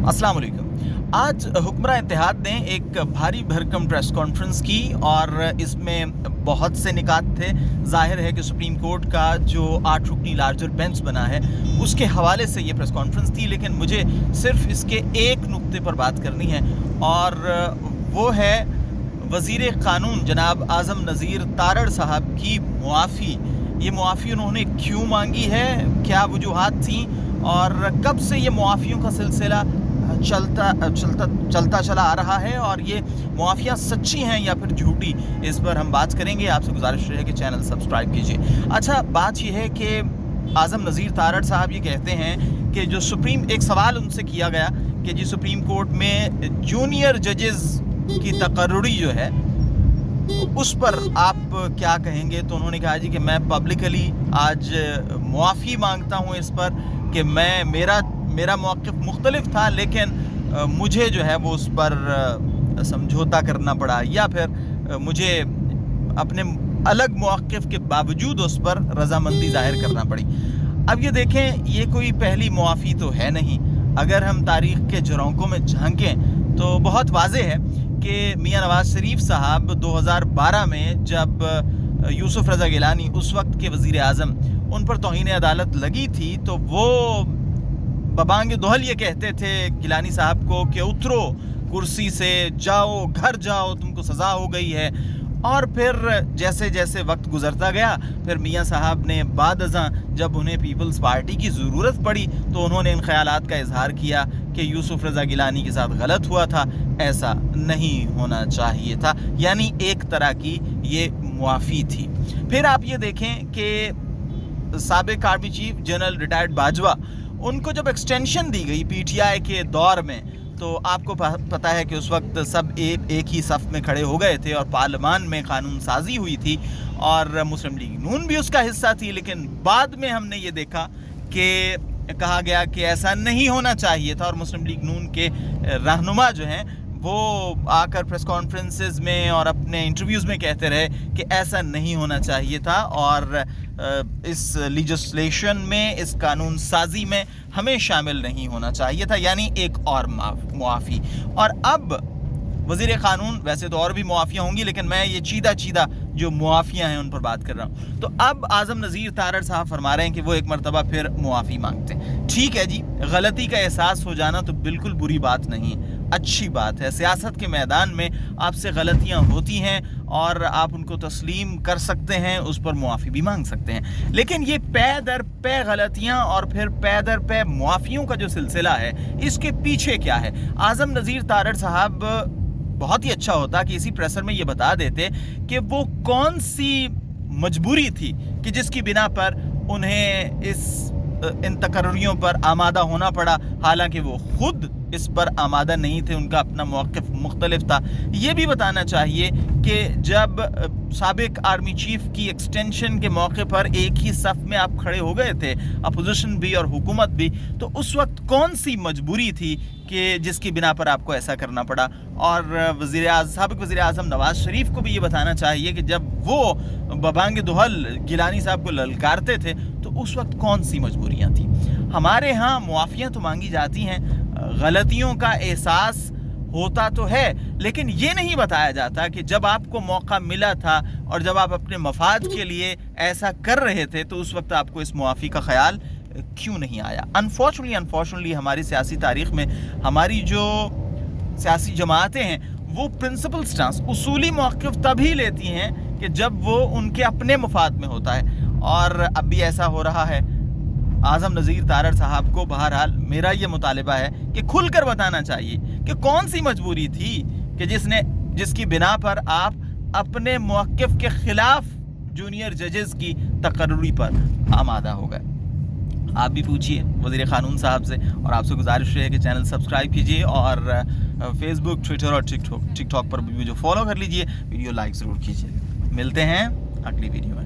अस्सलाम वालेकुम। आज हुक्मरान इत्तेहाद ने एक भारी भरकम प्रेस कॉन्फ्रेंस की और इसमें बहुत से निकात थे। ज़ाहिर है कि सुप्रीम कोर्ट का जो 8 रुकनी लार्जर बेंच बना है उसके हवाले से ये प्रेस कॉन्फ्रेंस थी, लेकिन मुझे सिर्फ इसके एक नुक्ते पर बात करनी है और वो है वज़ीर क़ानून जनाब आज़म नज़ीर तारड़ साहब की मुआफ़ी। ये मुआफ़ी उन्होंने क्यों मांगी है, क्या वजूहात थी और कब से ये मुआफ़ियों का सिलसिला चलता चला आ रहा है और ये मुआफ़ियाँ सच्ची हैं या फिर झूठी, इस पर हम बात करेंगे। आपसे गुजारिश है कि चैनल सब्सक्राइब कीजिए। अच्छा, बात ये है कि आज़म नज़ीर तारड़ साहब ये कहते हैं कि जो एक सवाल उनसे किया गया कि जी सुप्रीम कोर्ट में जूनियर जजेस की तकर्रुरी जो है उस पर आप क्या कहेंगे, तो उन्होंने कहा जी कि मैं पब्लिकली आज मुआफ़ी मांगता हूँ इस पर कि मेरा मौक़िफ़ मुख्तलिफ था, लेकिन मुझे जो है वो उस पर समझौता करना पड़ा या फिर मुझे अपने अलग मौक़िफ़ के बावजूद उस पर रज़ामंदी ज़ाहिर करना पड़ी। अब ये देखें, ये कोई पहली मुआफ़ी तो है नहीं। अगर हम तारीख़ के झरोकों में झांकें तो बहुत वाज़ेह है कि मियाँ नवाज़ शरीफ साहब 2012 में जब यूसुफ रज़ा गिलानी उस वक्त के वज़ीर आज़म उन पर तौहीन अदालत लगी थी तो वो बबांग दोहल ये कहते थे गिलानी साहब को कि उतरो कुर्सी से, जाओ घर जाओ, तुमको सज़ा हो गई है। और फिर जैसे जैसे वक्त गुजरता गया फिर मियाँ साहब ने बाद अज़ां जब उन्हें पीपल्स पार्टी की ज़रूरत पड़ी तो उन्होंने इन ख़यालात का इजहार किया कि यूसुफ रज़ा गिलानी के साथ गलत हुआ था, ऐसा नहीं होना चाहिए था। यानी एक तरह की ये मुआफ़ी थी। फिर आप ये देखें कि साबिक़ army chief general retired Bajwa, उनको जब एक्सटेंशन दी गई पीटीआई के दौर में, तो आपको पता है कि उस वक्त सब एक ही सफ़ में खड़े हो गए थे और पार्लियामान में कानून साजी हुई थी और मुस्लिम लीग नून भी उसका हिस्सा थी। लेकिन बाद में हमने ये देखा कि कहा गया कि ऐसा नहीं होना चाहिए था और मुस्लिम लीग नून के रहनुमा जो हैं वो आकर प्रेस कॉन्फ्रेंसेस में और अपने इंटरव्यूज़ में कहते रहे कि ऐसा नहीं होना चाहिए था और इस लीजिस्लेशन में, इस कानून साजी में हमें शामिल नहीं होना चाहिए था, यानी एक और मुआफ़ी। और अब वज़ीर क़ानून, वैसे तो और भी मुआफ़ियाँ होंगी लेकिन मैं ये चीदा जो मुआफ़ियाँ हैं उन पर बात कर रहा हूँ। तो अब आज़म नज़ीर तारड़ साहब फरमा रहे हैं कि वो एक मरतबा फिर मुआफ़ी मांगते हैं। ठीक है जी, गलती का एहसास हो जाना तो बिल्कुल बुरी बात नहीं, अच्छी बात है। सियासत के मैदान में आपसे गलतियाँ होती हैं और आप उनको तस्लीम कर सकते हैं, उस पर मुआफ़ी भी मांग सकते हैं। लेकिन ये पे दर पे गलतियाँ और फिर पे दर पे मुआफ़ियों का जो सिलसिला है, इसके पीछे क्या है? आज़म नज़ीर तारड़ साहब बहुत ही अच्छा होता कि इसी प्रेसर में ये बता देते कि वो कौन सी मजबूरी थी कि जिसकी बिना पर उन्हें इन तकर्रियों पर आमादा होना पड़ा, हालांकि वो खुद इस पर आमादा नहीं थे, उनका अपना मौक़िफ़ मुख्तलिफ था। ये भी बताना चाहिए कि जब साबिक़ आर्मी चीफ की एक्सटेंशन के मौके पर एक ही सफ़ में आप खड़े हो गए थे, अपोजिशन भी और हुकूमत भी, तो उस वक्त कौन सी मजबूरी थी कि जिसकी बिना पर आपको ऐसा करना पड़ा? और साबिक़ वज़ीर आज़म नवाज़ शरीफ को भी ये बताना चाहिए कि जब वो बबांग दोहल गिलानी साहब को ललकारते थे तो उस वक्त कौन सी मजबूरियाँ थी। हमारे यहाँ मुआफ़ियाँ तो मांगी जाती हैं, गलतियों का एहसास होता तो है, लेकिन ये नहीं बताया जाता कि जब आपको मौका मिला था और जब आप अपने मफाद के लिए ऐसा कर रहे थे तो उस वक्त आपको इस मुआफ़ी का ख्याल क्यों नहीं आया। अनफॉर्चुनेटली हमारी सियासी तारीख़ में हमारी जो सियासी जमातें हैं वो प्रिंसिपल स्टांस, उसूली मौक़िफ़ तभी लेती हैं कि जब वो उनके अपने मफाद में होता है, और अब भी ऐसा हो रहा है। आज़म नज़ीर तारड़ साहब को बहरहाल मेरा ये मुतालिबा है कि खुलकर बताना चाहिए कि कौन सी मजबूरी थी कि जिसकी बिना पर आप अपने मौक़िफ़ के ख़िलाफ़ जूनियर जजेस की तकर्रुरी पर आमादा हो गए। आप भी पूछिए वज़ीर क़ानून साहब से, और आपसे गुजारिश है कि चैनल सब्सक्राइब कीजिए और फेसबुक, ट्विटर और टिकटॉक पर भी मुझे फॉलो कर लीजिए, वीडियो लाइक ज़रूर कीजिए। मिलते हैं अगली वीडियो में।